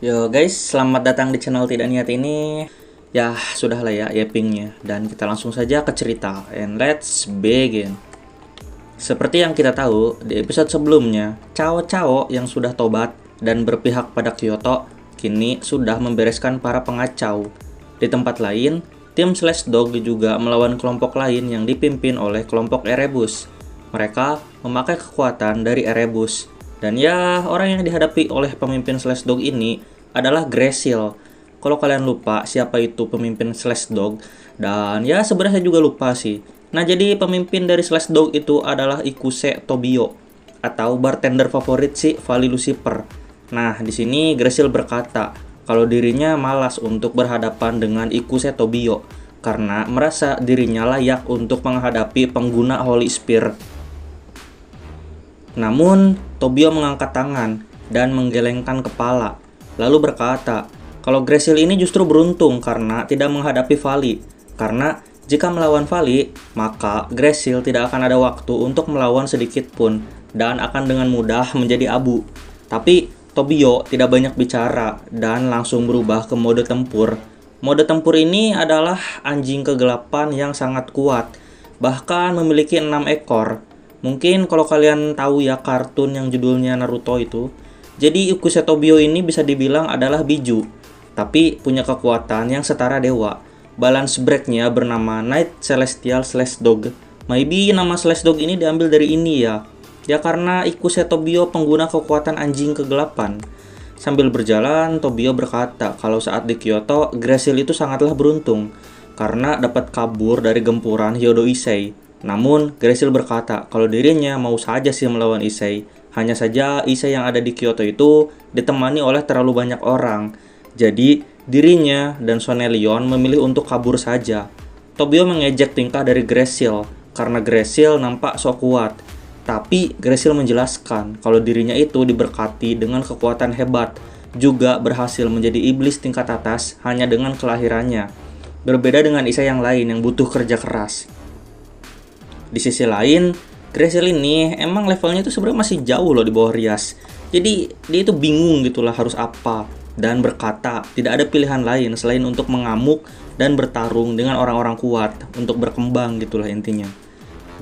Yo guys, selamat datang di channel Tidak Niat ini. Ya, sudahlah ya yapingnya. Dan kita langsung saja ke cerita. And let's begin. Seperti yang kita tahu, di episode sebelumnya, Cao yang sudah tobat dan berpihak pada Kyoto, kini sudah membereskan para pengacau. Di tempat lain, tim Slash Dog juga melawan kelompok lain yang dipimpin oleh kelompok Erebus. Mereka memakai kekuatan dari Erebus. Dan ya, orang yang dihadapi oleh pemimpin Slash Dog ini adalah Gracil. Kalau kalian lupa siapa itu pemimpin Slash Dog, dan ya sebenarnya saya juga lupa sih. Nah, jadi pemimpin dari Slash Dog itu adalah Ikuse Tobio atau bartender favorit si Vali Lucifer. Nah, di sini Gracil berkata kalau dirinya malas untuk berhadapan dengan Ikuse Tobio karena merasa dirinya layak untuk menghadapi pengguna Holy Spear. Namun, Tobio mengangkat tangan dan menggelengkan kepala, lalu berkata kalau Gracil ini justru beruntung karena tidak menghadapi Vali. Karena jika melawan Vali, maka Gracil tidak akan ada waktu untuk melawan sedikit pun dan akan dengan mudah menjadi abu. Tapi Tobio tidak banyak bicara dan langsung berubah ke mode tempur. Mode tempur ini adalah anjing kegelapan yang sangat kuat, bahkan memiliki 6 ekor. Mungkin kalau kalian tahu ya kartun yang judulnya Naruto itu. Jadi Ikuse Tobio ini bisa dibilang adalah biju, tapi punya kekuatan yang setara dewa. Balance break-nya bernama Night Celestial Slash Dog. Maybe nama Slash Dog ini diambil dari ini ya. Ya karena Ikuse Tobio pengguna kekuatan anjing kegelapan. Sambil berjalan, Tobio berkata kalau saat di Kyoto, Gracil itu sangatlah beruntung karena dapat kabur dari gempuran Hyodo Issei. Namun, Gracil berkata kalau dirinya mau saja sih melawan Issei. Hanya saja Issei yang ada di Kyoto itu ditemani oleh terlalu banyak orang. Jadi, dirinya dan Sonelion memilih untuk kabur saja. Tobio mengejek tingkah dari Gracil karena Gracil nampak sok kuat. Tapi Gracil menjelaskan kalau dirinya itu diberkati dengan kekuatan hebat, juga berhasil menjadi iblis tingkat atas hanya dengan kelahirannya. Berbeda dengan Issei yang lain yang butuh kerja keras. Di sisi lain, Gracil ini emang levelnya itu sebenarnya masih jauh loh di bawah Rias. Jadi dia itu bingung gitulah harus apa dan berkata tidak ada pilihan lain selain untuk mengamuk dan bertarung dengan orang-orang kuat untuk berkembang gitulah intinya.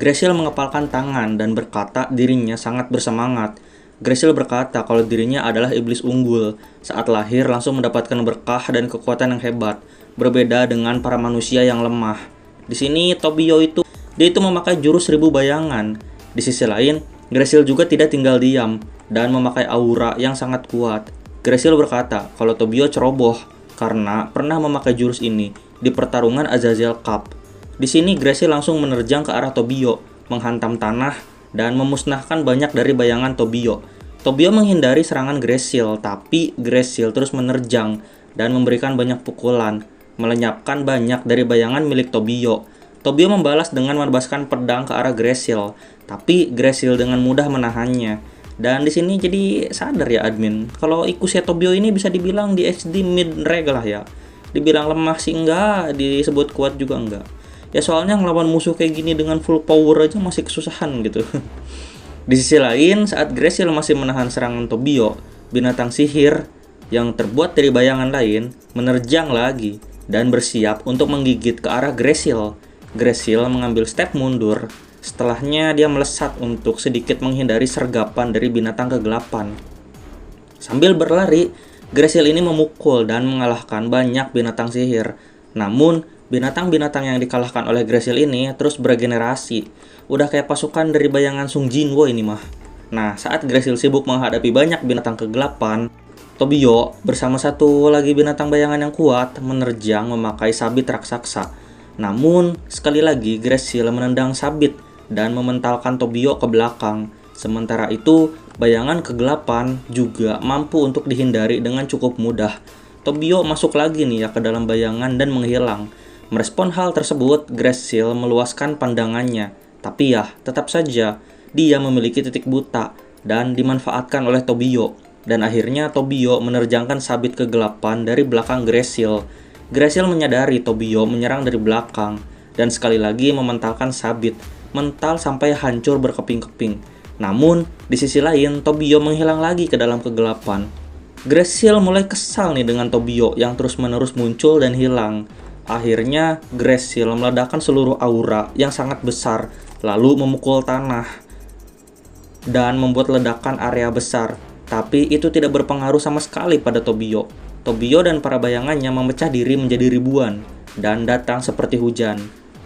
Gracil mengepalkan tangan dan berkata dirinya sangat bersemangat. Gracil berkata kalau dirinya adalah iblis unggul. Saat lahir langsung mendapatkan berkah dan kekuatan yang hebat, berbeda dengan para manusia yang lemah. Di sini Tobio itu dia itu memakai jurus 1000 bayangan. Di sisi lain, Gracil juga tidak tinggal diam dan memakai aura yang sangat kuat. Gracil berkata kalau Tobio ceroboh karena pernah memakai jurus ini di pertarungan Azazel Cup. Di sini Gracil langsung menerjang ke arah Tobio, menghantam tanah dan memusnahkan banyak dari bayangan Tobio. Tobio menghindari serangan Gracil, tapi Gracil terus menerjang dan memberikan banyak pukulan, melenyapkan banyak dari bayangan milik Tobio. Tobio membalas dengan menebaskan pedang ke arah Gracil, tapi Gracil dengan mudah menahannya. Dan di sini jadi sadar ya admin, kalau Ikuse Tobio ini bisa dibilang di HD mid reg lah ya. Dibilang lemah sih enggak, disebut kuat juga enggak. Ya soalnya ngelawan musuh kayak gini dengan full power aja masih kesusahan gitu. Di sisi lain, saat Gracil masih menahan serangan Tobio, binatang sihir yang terbuat dari bayangan lain menerjang lagi dan bersiap untuk menggigit ke arah Gracil. Gracil mengambil step mundur, setelahnya dia melesat untuk sedikit menghindari sergapan dari binatang kegelapan. Sambil berlari, Gracil ini memukul dan mengalahkan banyak binatang sihir. Namun, binatang-binatang yang dikalahkan oleh Gracil ini terus beregenerasi. Udah kayak pasukan dari bayangan Sung Jinwo ini mah. Nah, saat Gracil sibuk menghadapi banyak binatang kegelapan, Tobio bersama satu lagi binatang bayangan yang kuat menerjang memakai sabit raksasa. Namun, sekali lagi Gracil menendang sabit dan mementalkan Tobio ke belakang. Sementara itu, bayangan kegelapan juga mampu untuk dihindari dengan cukup mudah. Tobio masuk lagi nih ya ke dalam bayangan dan menghilang. Merespon hal tersebut, Gracil meluaskan pandangannya. Tapi ya, tetap saja dia memiliki titik buta dan dimanfaatkan oleh Tobio. Dan akhirnya Tobio menerjangkan sabit kegelapan dari belakang Gracil. Gracil menyadari Tobio menyerang dari belakang dan sekali lagi mementalkan sabit, mental sampai hancur berkeping-keping. Namun, di sisi lain, Tobio menghilang lagi ke dalam kegelapan. Graciel mulai kesal nih dengan Tobio yang terus-menerus muncul dan hilang. Akhirnya, Graciel meledakkan seluruh aura yang sangat besar, lalu memukul tanah dan membuat ledakan area besar. Tapi itu tidak berpengaruh sama sekali pada Tobio. Tobio dan para bayangannya memecah diri menjadi ribuan dan datang seperti hujan.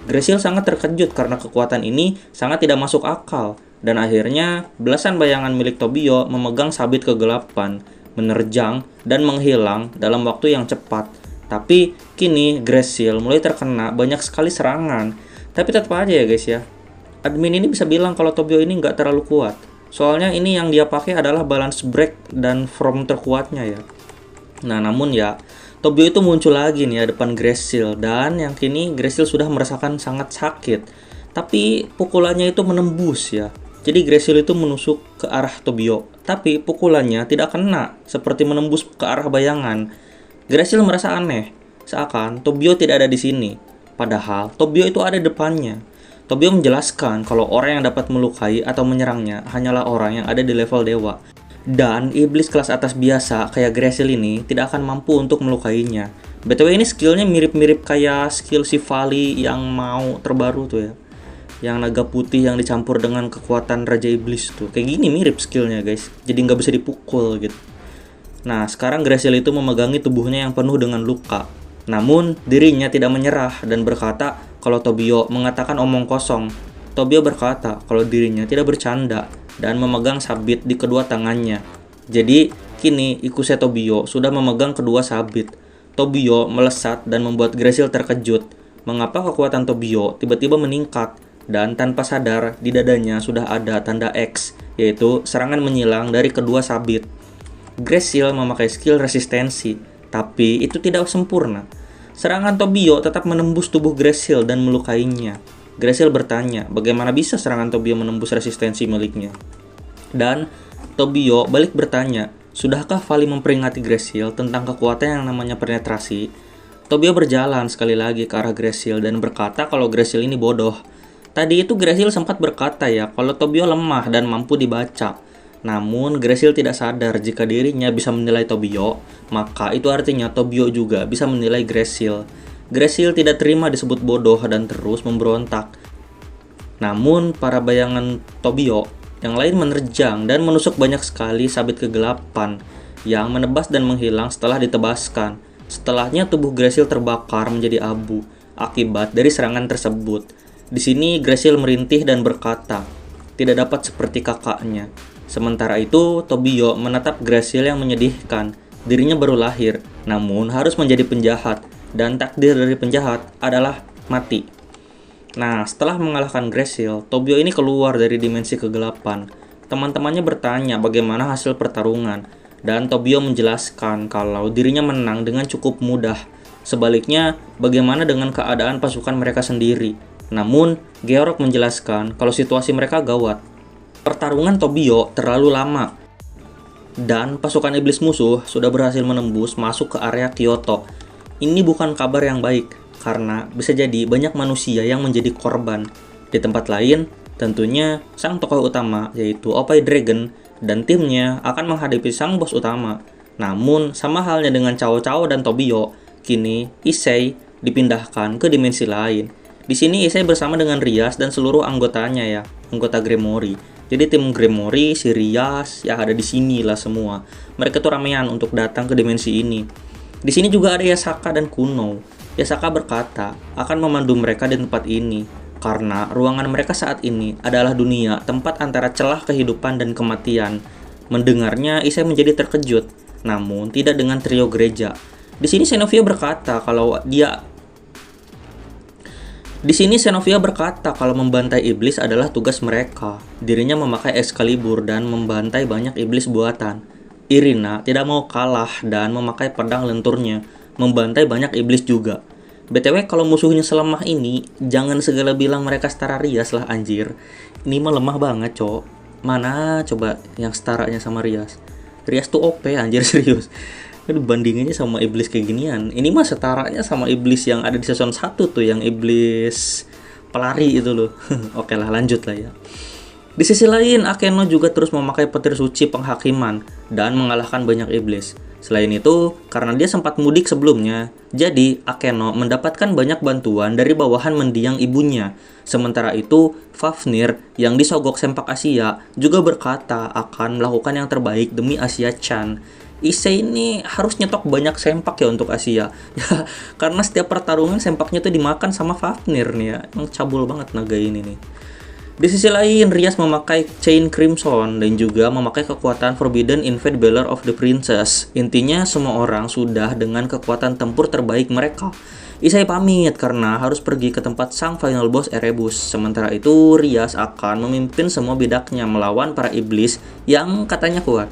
Graciel sangat terkejut karena kekuatan ini sangat tidak masuk akal. Dan akhirnya, belasan bayangan milik Tobio memegang sabit kegelapan, menerjang dan menghilang dalam waktu yang cepat. Tapi kini Graciel mulai terkena banyak sekali serangan. Tapi tetap aja ya guys ya, admin ini bisa bilang kalau Tobio ini nggak terlalu kuat. Soalnya ini yang dia pakai adalah balance break dan form terkuatnya ya. Nah namun ya, Tobio itu muncul lagi nih ya depan Graciel. Dan yang kini Graciel sudah merasakan sangat sakit. Tapi pukulannya itu menembus ya. Jadi Graciel itu menusuk ke arah Tobio, tapi pukulannya tidak kena, seperti menembus ke arah bayangan. Graciel merasa aneh, seakan Tobio tidak ada di sini. Padahal Tobio itu ada di depannya. Tobio menjelaskan kalau orang yang dapat melukai atau menyerangnya hanyalah orang yang ada di level dewa. Dan iblis kelas atas biasa kayak Graciel ini tidak akan mampu untuk melukainya. BTW ini skillnya mirip-mirip kayak skill si Vali yang mau terbaru tuh ya. Yang naga putih yang dicampur dengan kekuatan Raja Iblis tuh. Kayak gini mirip skillnya guys. Jadi nggak bisa dipukul gitu. Nah sekarang Graciel itu memegangi tubuhnya yang penuh dengan luka. Namun dirinya tidak menyerah dan berkata kalau Tobio mengatakan omong kosong. Tobio berkata kalau dirinya tidak bercanda dan memegang sabit di kedua tangannya. Jadi kini Ikuse Tobio sudah memegang kedua sabit. Tobio melesat dan membuat Graciel terkejut. Mengapa kekuatan Tobio tiba-tiba meningkat? Dan tanpa sadar, di dadanya sudah ada tanda X, yaitu serangan menyilang dari kedua sabit. Graciel memakai skill resistensi, tapi itu tidak sempurna. Serangan Tobio tetap menembus tubuh Graciel dan melukainya. Graciel bertanya, bagaimana bisa serangan Tobio menembus resistensi miliknya? Dan Tobio balik bertanya, sudahkah Vali memperingati Graciel tentang kekuatan yang namanya penetrasi? Tobio berjalan sekali lagi ke arah Graciel dan berkata kalau Graciel ini bodoh. Tadi itu Graciel sempat berkata ya kalau Tobio lemah dan mampu dibaca. Namun Graciel tidak sadar jika dirinya bisa menilai Tobio, maka itu artinya Tobio juga bisa menilai Graciel. Graciel tidak terima disebut bodoh dan terus memberontak. Namun para bayangan Tobio yang lain menerjang dan menusuk banyak sekali sabit kegelapan yang menebas dan menghilang setelah ditebaskan. Setelahnya tubuh Graciel terbakar menjadi abu akibat dari serangan tersebut. Di sini Graciel merintih dan berkata, tidak dapat seperti kakaknya. Sementara itu, Tobio menatap Graciel yang menyedihkan. Dirinya baru lahir, namun harus menjadi penjahat, dan takdir dari penjahat adalah mati. Nah, setelah mengalahkan Graciel, Tobio ini keluar dari dimensi kegelapan. Teman-temannya bertanya bagaimana hasil pertarungan, dan Tobio menjelaskan kalau dirinya menang dengan cukup mudah. Sebaliknya, bagaimana dengan keadaan pasukan mereka sendiri? Namun, Georg menjelaskan kalau situasi mereka gawat. Pertarungan Tobio terlalu lama, dan pasukan iblis musuh sudah berhasil menembus masuk ke area Kyoto. Ini bukan kabar yang baik, karena bisa jadi banyak manusia yang menjadi korban. Di tempat lain, tentunya sang tokoh utama yaitu Oppai Dragon dan timnya akan menghadapi sang bos utama. Namun, sama halnya dengan Cao Cao dan Tobio, kini Issei dipindahkan ke dimensi lain. Di sini Issei bersama dengan Rias dan seluruh anggotanya ya, anggota Gremory. Jadi tim Gremory, si Rias, ya ada di sini lah semua. Mereka tuh ramean untuk datang ke dimensi ini. Di sini juga ada Yasaka dan Kuno. Yasaka berkata akan memandu mereka di tempat ini karena ruangan mereka saat ini adalah dunia tempat antara celah kehidupan dan kematian. Mendengarnya Issei menjadi terkejut, namun tidak dengan trio gereja. Di sini Xenovia berkata kalau membantai iblis adalah tugas mereka. Dirinya memakai Excalibur dan membantai banyak iblis buatan. Irina tidak mau kalah dan memakai pedang lenturnya, membantai banyak iblis juga. BTW kalau musuhnya selemah ini, jangan segala bilang mereka setara Rias lah anjir. Ini mah lemah banget cok. Mana coba yang setaranya sama Rias? Rias tuh OP anjir serius. Bandingannya sama iblis kayak ginian. Ini mah setaranya sama iblis yang ada di season 1 tuh, yang iblis pelari itu loh. Oke lah lanjut lah ya. Di sisi lain, Akeno juga terus memakai petir suci penghakiman dan mengalahkan banyak iblis. Selain itu, karena dia sempat mudik sebelumnya, jadi Akeno mendapatkan banyak bantuan dari bawahan mendiang ibunya. Sementara itu, Fafnir yang disogok sempak Asia juga berkata akan melakukan yang terbaik demi Asia-chan. Issei ini harus nyetok banyak sempak ya untuk Asia. Ya, karena setiap pertarungan sempaknya tuh dimakan sama Fafnir nih ya. Emang cabul banget naga ini nih. Di sisi lain, Rias memakai Chain Crimson dan juga memakai kekuatan Forbidden Invade Valor of the Princess. Intinya semua orang sudah dengan kekuatan tempur terbaik mereka. Issei pamit karena harus pergi ke tempat sang final boss Erebus. Sementara itu, Rias akan memimpin semua bidaknya melawan para iblis yang katanya kuat.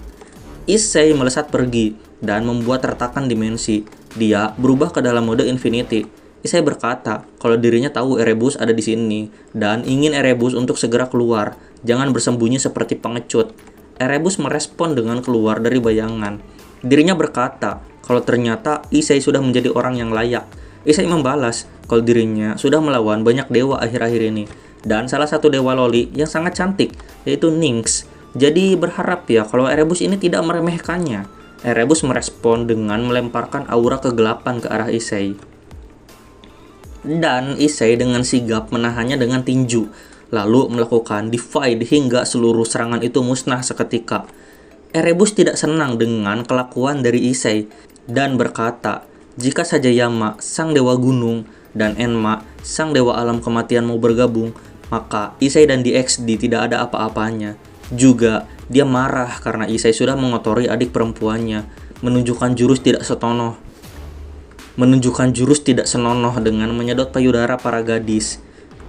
Issei melesat pergi dan membuat retakan dimensi. Dia berubah ke dalam mode Infinity. Issei berkata kalau dirinya tahu Erebus ada di sini dan ingin Erebus untuk segera keluar, jangan bersembunyi seperti pengecut. Erebus merespon dengan keluar dari bayangan. Dirinya berkata kalau ternyata Issei sudah menjadi orang yang layak. Issei membalas kalau dirinya sudah melawan banyak dewa akhir-akhir ini dan salah satu dewa loli yang sangat cantik yaitu Nynx. Jadi berharap ya kalau Erebus ini tidak meremehkannya. Erebus merespon dengan melemparkan aura kegelapan ke arah Issei. Dan Issei dengan sigap menahannya dengan tinju, lalu melakukan divide hingga seluruh serangan itu musnah seketika. Erebus tidak senang dengan kelakuan dari Issei dan berkata, jika saja Yama, sang dewa gunung, dan Enma, sang dewa alam kematian mau bergabung, maka Issei dan DXD tidak ada apa-apanya. Juga, dia marah karena Issei sudah mengotori adik perempuannya, menunjukkan jurus tidak senonoh dengan menyedot payudara para gadis.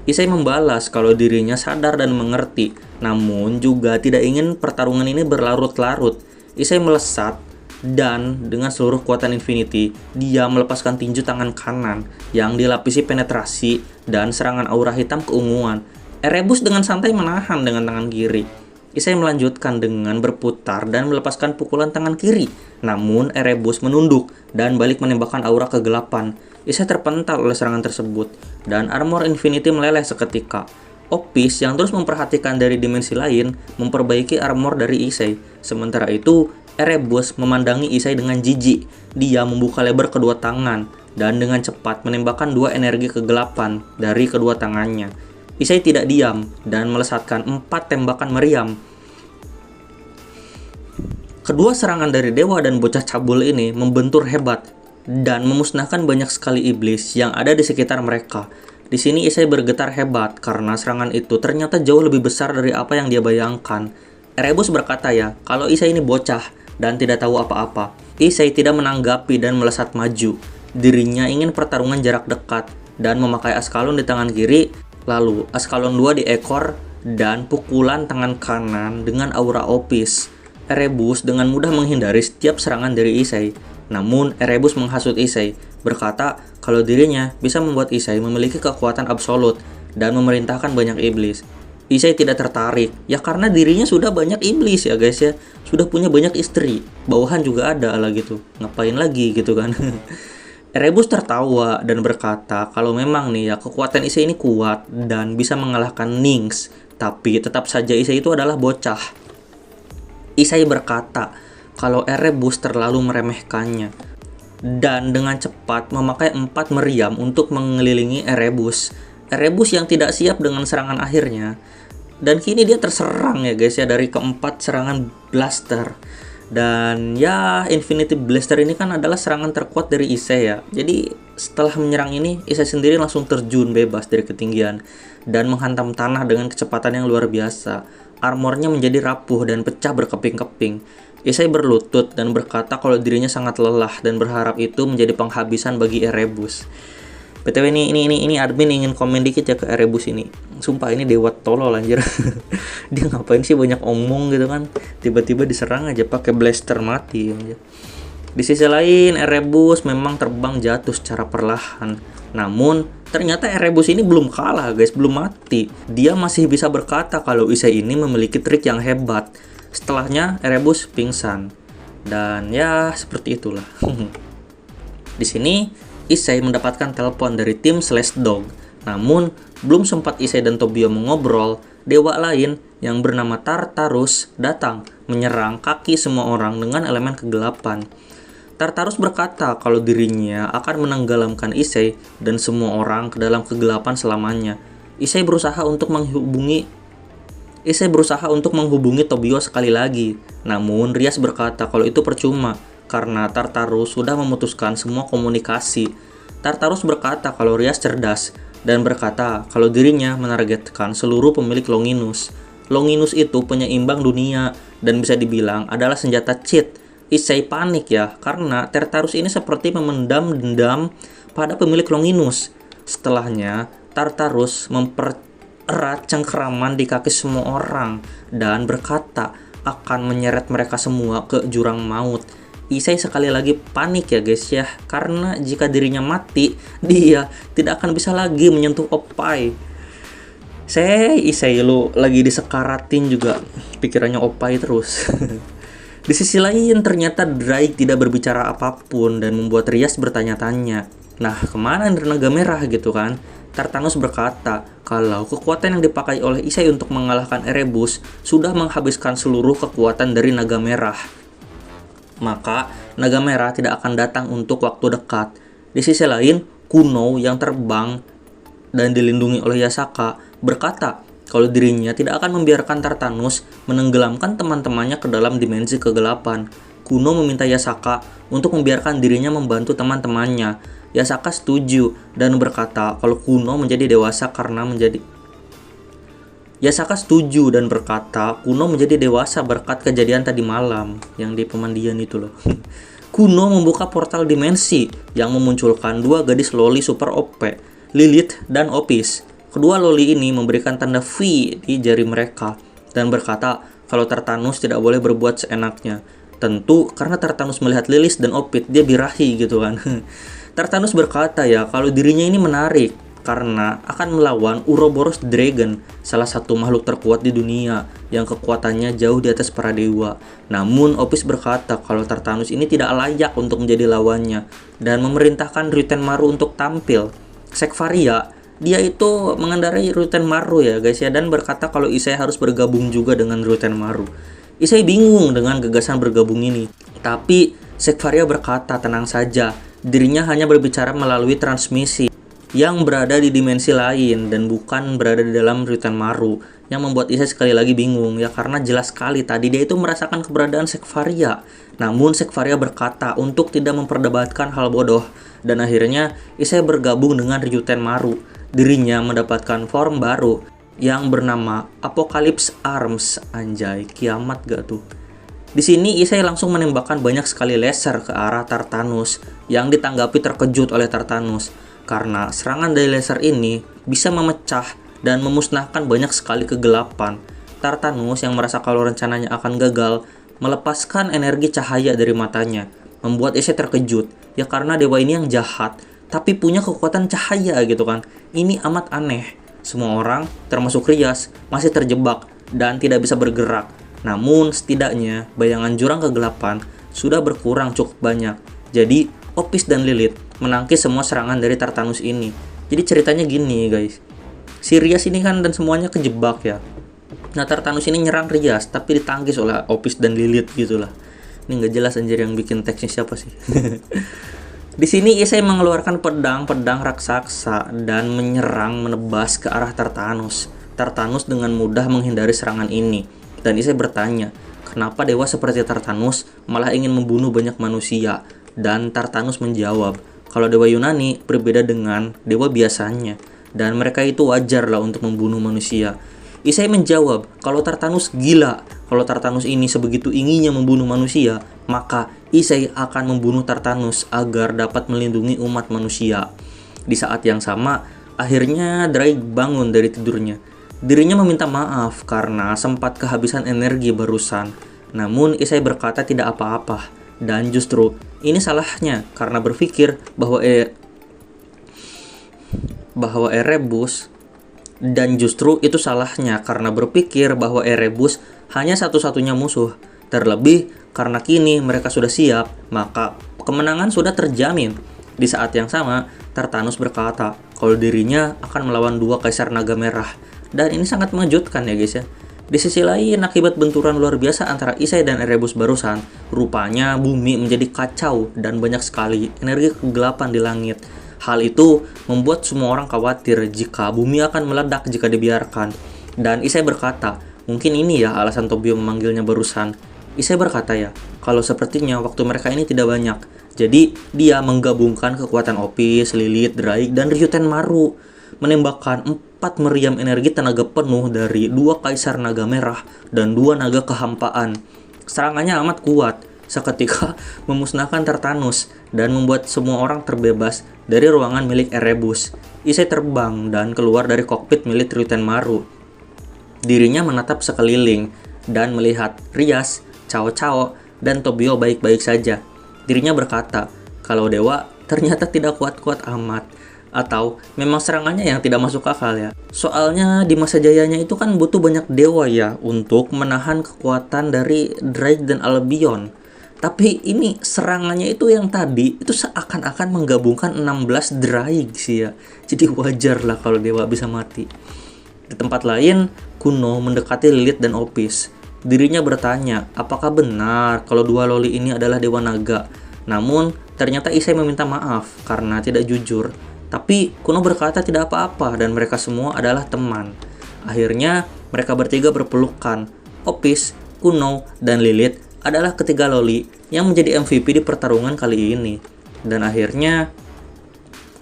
Issei membalas kalau dirinya sadar dan mengerti, namun juga tidak ingin pertarungan ini berlarut-larut. Issei melesat dan dengan seluruh kekuatan Infinity, dia melepaskan tinju tangan kanan yang dilapisi penetrasi dan serangan aura hitam keunguan. Erebus dengan santai menahan dengan tangan kiri. Issei melanjutkan dengan berputar dan melepaskan pukulan tangan kiri. Namun Erebus menunduk dan balik menembakkan aura kegelapan. Issei terpental oleh serangan tersebut dan armor Infinity meleleh seketika. Opis yang terus memperhatikan dari dimensi lain memperbaiki armor dari Issei. Sementara itu, Erebus memandangi Issei dengan jijik. Dia membuka lebar kedua tangan dan dengan cepat menembakkan dua energi kegelapan dari kedua tangannya. Issei tidak diam dan melesatkan 4 tembakan meriam. Kedua serangan dari dewa dan bocah cabul ini membentur hebat dan memusnahkan banyak sekali iblis yang ada di sekitar mereka. Di sini Issei bergetar hebat karena serangan itu ternyata jauh lebih besar dari apa yang dia bayangkan. Erebus berkata ya, kalau Issei ini bocah dan tidak tahu apa-apa. Issei tidak menanggapi dan melesat maju. Dirinya ingin pertarungan jarak dekat dan memakai Askalon di tangan kiri, lalu Askalon 2 di ekor dan pukulan tangan kanan dengan aura Opis. Erebus dengan mudah menghindari setiap serangan dari Issei. Namun Erebus menghasut Issei, berkata kalau dirinya bisa membuat Issei memiliki kekuatan absolut dan memerintahkan banyak iblis. Issei tidak tertarik, ya karena dirinya sudah banyak iblis ya guys ya. Sudah punya banyak istri, bawahan juga ada lah gitu. Ngapain lagi gitu kan. Erebus tertawa dan berkata kalau memang nih ya kekuatan Issei ini kuat dan bisa mengalahkan Nynx, tapi tetap saja Issei itu adalah bocah. Issei berkata kalau Erebus terlalu meremehkannya dan dengan cepat memakai 4 meriam untuk mengelilingi Erebus. Erebus yang tidak siap dengan serangan akhirnya dan kini dia terserang ya guys ya dari keempat serangan blaster. Dan ya Infinity Blaster ini kan adalah serangan terkuat dari Issei ya. Jadi setelah menyerang ini Issei sendiri langsung terjun bebas dari ketinggian dan menghantam tanah dengan kecepatan yang luar biasa. Armornya menjadi rapuh dan pecah berkeping-keping. Issei berlutut dan berkata kalau dirinya sangat lelah dan berharap itu menjadi penghabisan bagi Erebus. BTW ini admin ingin komen dikit ya ke Erebus ini. Sumpah ini dewa tolol anjir. Dia ngapain sih banyak omong gitu kan. Tiba-tiba diserang aja pakai blaster mati anjir. Di sisi lain Erebus memang terbang jatuh secara perlahan. Namun ternyata Erebus ini belum kalah guys, belum mati. Dia masih bisa berkata kalau Issei ini memiliki trik yang hebat. Setelahnya Erebus pingsan. Dan ya seperti itulah. Di sini Issei mendapatkan telepon dari tim Slash Dog. Namun, belum sempat Issei dan Tobio mengobrol, dewa lain yang bernama Tartarus datang menyerang kaki semua orang dengan elemen kegelapan. Tartarus berkata kalau dirinya akan menenggelamkan Issei dan semua orang ke dalam kegelapan selamanya. Issei berusaha untuk menghubungi Tobio sekali lagi. Namun Rias berkata kalau itu percuma karena Tartarus sudah memutuskan semua komunikasi. Tartarus berkata kalau Rias cerdas dan berkata kalau dirinya menargetkan seluruh pemilik Longinus. Longinus itu penyeimbang dunia dan bisa dibilang adalah senjata cheat. Issei panik ya karena Tartarus ini seperti memendam dendam pada pemilik Longinus. Setelahnya Tartarus mempererat cengkeraman di kaki semua orang dan berkata akan menyeret mereka semua ke jurang maut. Issei sekali lagi panik ya guys ya, karena jika dirinya mati, dia tidak akan bisa lagi menyentuh Oppai. Issei lu lagi disekaratin juga, pikirannya Oppai terus. Di sisi lain ternyata Drake tidak berbicara apapun dan membuat Rias bertanya-tanya. Nah, kemana naga merah gitu kan? Tartanus berkata kalau kekuatan yang dipakai oleh Issei untuk mengalahkan Erebus sudah menghabiskan seluruh kekuatan dari naga merah. Maka naga merah tidak akan datang untuk waktu dekat. Di sisi lain, Kuno yang terbang dan dilindungi oleh Yasaka berkata kalau dirinya tidak akan membiarkan Tartanus menenggelamkan teman-temannya ke dalam dimensi kegelapan. Kuno meminta Yasaka untuk membiarkan dirinya membantu teman-temannya. Yasaka setuju dan berkata kalau Kuno menjadi dewasa berkat kejadian tadi malam yang di pemandian itu loh. Kuno membuka portal dimensi yang memunculkan dua gadis loli super OP, Lilith dan Opis. Kedua loli ini memberikan tanda V di jari mereka dan berkata kalau Tartanus tidak boleh berbuat seenaknya. Tentu karena Tartanus melihat Lilith dan Opis dia birahi gitu kan. Tartanus berkata ya kalau dirinya ini menarik karena akan melawan Uroboros Dragon, salah satu makhluk terkuat di dunia yang kekuatannya jauh di atas para dewa. Namun Opis berkata kalau Tartanus ini tidak layak untuk menjadi lawannya dan memerintahkan Ryutenmaru untuk tampil. Sekvaria, dia itu mengendarai Ryutenmaru ya guys ya, dan berkata kalau Issei harus bergabung juga dengan Ryutenmaru. Issei bingung dengan gagasan bergabung ini, tapi Sekvaria berkata tenang saja, dirinya hanya berbicara melalui transmisi yang berada di dimensi lain dan bukan berada di dalam Ryutenmaru, yang membuat Issei sekali lagi bingung ya karena jelas sekali tadi dia itu merasakan keberadaan Sekvaria. Namun Sekvaria berkata untuk tidak memperdebatkan hal bodoh dan akhirnya Issei bergabung dengan Ryutenmaru. Dirinya mendapatkan form baru yang bernama Apocalypse Arms. Anjay, kiamat gak tuh? Di sini Issei langsung menembakkan banyak sekali laser ke arah Tartanus yang ditanggapi terkejut oleh Tartanus karena serangan dari laser ini bisa memecah dan memusnahkan banyak sekali kegelapan. Tartanus yang merasa kalau rencananya akan gagal melepaskan energi cahaya dari matanya, membuat Issei terkejut ya karena dewa ini yang jahat tapi punya kekuatan cahaya gitu kan. Ini amat aneh. Semua orang, termasuk Rias, masih terjebak dan tidak bisa bergerak. Namun setidaknya bayangan jurang kegelapan sudah berkurang cukup banyak. Jadi Opis dan Lilith menangkis semua serangan dari Tartanus ini. Jadi ceritanya gini guys, si Rias ini kan dan semuanya kejebak ya. Nah Tartanus ini nyerang Rias tapi ditangkis oleh Opis dan Lilith gitulah. Ini nggak jelas anjir yang bikin teksnya siapa sih. Di sini Issei mengeluarkan pedang raksasa dan menebas ke arah Tartanus. Tartanus dengan mudah menghindari serangan ini. Dan Issei bertanya, kenapa dewa seperti Tartanus malah ingin membunuh banyak manusia? Dan Tartanus menjawab, kalau dewa Yunani berbeda dengan dewa biasanya. Dan mereka itu wajar lah untuk membunuh manusia. Issei menjawab, kalau Tartanus gila. Kalau Tartanus ini sebegitu inginnya membunuh manusia, maka Issei akan membunuh Tartanus agar dapat melindungi umat manusia. Di saat yang sama, akhirnya Drake bangun dari tidurnya. Dirinya meminta maaf karena sempat kehabisan energi barusan. Namun Issei berkata tidak apa-apa. Dan justru ini salahnya karena berpikir bahwa Erebus. Dan justru itu salahnya karena berpikir bahwa Erebus hanya satu-satunya musuh. Terlebih karena kini mereka sudah siap, maka kemenangan sudah terjamin. Di saat yang sama, Tartanus berkata kalau dirinya akan melawan dua kaisar naga merah. Dan ini sangat mengejutkan ya guys ya. Di sisi lain, akibat benturan luar biasa antara Isai dan Erebus barusan, rupanya bumi menjadi kacau dan banyak sekali energi kegelapan di langit. Hal itu membuat semua orang khawatir jika bumi akan meledak jika dibiarkan. Dan Isai berkata, mungkin ini ya alasan Tobio memanggilnya barusan. Isai berkata ya, kalau sepertinya waktu mereka ini tidak banyak. Jadi dia menggabungkan kekuatan Opis, Lilith, Drake, dan Ryuten Maru, menembakkan 4 meriam energi tenaga penuh dari 2 kaisar naga merah dan 2 naga kehampaan. Serangannya amat kuat, seketika memusnahkan Tartarus dan membuat semua orang terbebas dari ruangan milik Erebus. Isai terbang dan keluar dari kokpit milik Ryuten Maru. Dirinya menatap sekeliling dan melihat Rias, Cao Cao, dan Tobio baik-baik saja. Dirinya berkata, kalau dewa ternyata tidak kuat-kuat amat. Atau memang serangannya yang tidak masuk akal ya. Soalnya di masa jayanya itu kan butuh banyak dewa ya untuk menahan kekuatan dari Drake dan Albion. Tapi ini serangannya itu yang tadi itu seakan-akan menggabungkan 16 Drake sih ya. Jadi wajar lah kalau dewa bisa mati. Di tempat lain, Kuno mendekati Lilith dan Opis. Dirinya bertanya, apakah benar kalau 2 loli ini adalah dewa naga? Namun, ternyata Isai meminta maaf karena tidak jujur. Tapi, Kuno berkata tidak apa-apa dan mereka semua adalah teman. Akhirnya, mereka bertiga berpelukan. Opis, Kuno, dan Lilith adalah ketiga loli yang menjadi MVP di pertarungan kali ini. Dan akhirnya,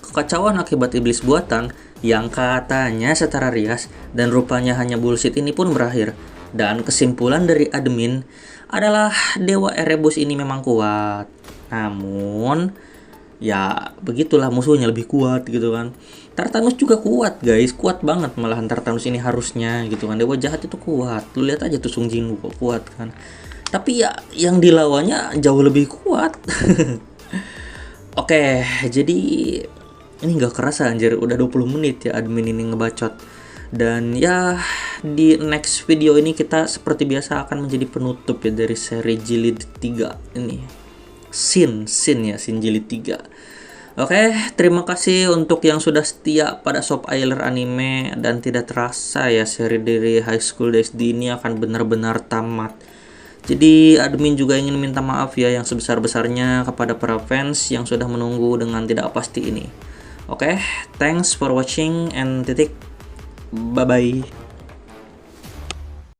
kekacauan akibat iblis buatan yang katanya setara Rias dan rupanya hanya bullshit ini pun berakhir. Dan kesimpulan dari admin adalah dewa Erebus ini memang kuat. Namun, ya begitulah musuhnya lebih kuat gitu kan. Tartarus juga kuat guys, kuat banget malahan Tartarus ini harusnya gitu kan. Dewa jahat itu kuat. Lu lihat aja tuh Sung Jinwoo kok kuat kan. Tapi ya yang dilawannya jauh lebih kuat. Oke, jadi ini nggak kerasa anjir, udah 20 menit ya admin ini ngebacot. Dan ya di next video ini kita seperti biasa akan menjadi penutup ya dari seri Jilid 3 ini. Sin Jilid 3. Oke, terima kasih untuk yang sudah setia pada Soap Eiler Anime. Dan tidak terasa ya seri dari High School DxD ini akan benar-benar tamat. Jadi admin juga ingin minta maaf ya yang sebesar-besarnya kepada para fans yang sudah menunggu dengan tidak pasti ini. Oke, thanks for watching and titik. Bye-bye.